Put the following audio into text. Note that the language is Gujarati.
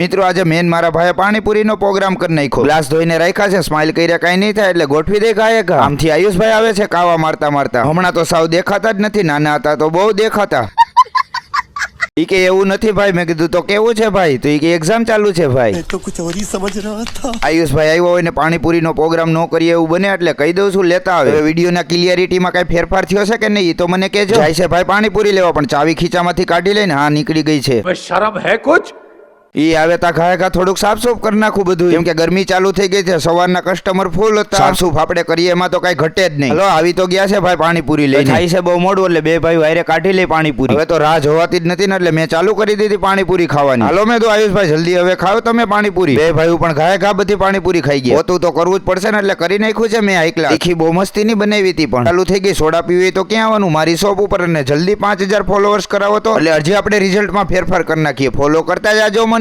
મિત્રો આજે મેન મારા ભાઈએ પાણીપુરીનો પ્રોગ્રામ કરી નાખ્યો. ગ્લાસ ધોઈને રાખ્યા છે, સ્માઈલ કર્યા કાંઈ નહીં થાય એટલે ગોઠવી દે કાંઈ કા. આમથી આયુષભાઈ આવે છે કાવા મારતા મારતા. હમણાં તો સાવ દેખાતા જ નથી, નાના હતા તો બહુ દેખાતા. ઈ કે એવું નથી ભાઈ. મેં કીધું તો કેવું છે ભાઈ? તો ઈ કે એક્ઝામ ચાલુ છે ભાઈ. તો કુછ ઓર ही समझ रहा था. આયુષભાઈ આવ્યો હોય ને પાણીપુરીનો પ્રોગ્રામ ન કરીએ એવું બને એટલે કહી દઉં છું લેતા આવે. હવે વિડીયોના ક્લિયરિટીમાં કઈ ફેરફાર થયો છે કે નહીં તો મને કહેજો. જાય છે ભાઈ પાણીપુરી લેવા પણ ચાવી ખીચામાંથી કાઢી લઈને હા નીકળી ગઈ છે. शर्म है कुछ? ઈ આવે તા ઘા થોડુંક સાફ સૂફ કરી નાખું બધું, કેમ કે ગરમી ચાલુ થઈ ગઈ છે. સવારના કસ્ટમર ફૂલ હતા. સાફ સૂફ આપણે કરીએ એમાં તો કઈ ઘટે જ નહીં. હલો આવી તો ગયા છે ભાઈ પાણીપુરી લઈને. થાય છે બહુ મોડું એટલે બે ભાઈ વાયરે કાઢી લે પાણીપુરી. હવે તો રાહ જોવાતી જ નથી ને એટલે મેં ચાલુ કરી દીધી પાણીપુરી ખાવાની. હાલો મેં તો આયુષભાઈ જલ્દી હવે ખાઓ તમે પાણીપુરી. બે ભાઈ પણ ઘા બધી પાણીપુરી ખાઈ ગયા. હોતું તો કરવું જ પડશે ને એટલે કરી નાખ્યું છે મેં. એકલા તીખી બહુ મસ્તી ની બનાવી હતી પણ ચાલુ થઈ ગઈ. સોડા પીવી તો ક્યાં આવવાનું મારી શોપ ઉપર અને જલ્દી 5000 ફોલોઅર્સ કરાવો તો એટલે હજી આપણે રિઝલ્ટમાં ફેરફાર કરી નાખીએ. ફોલો કરતા જાજો મને.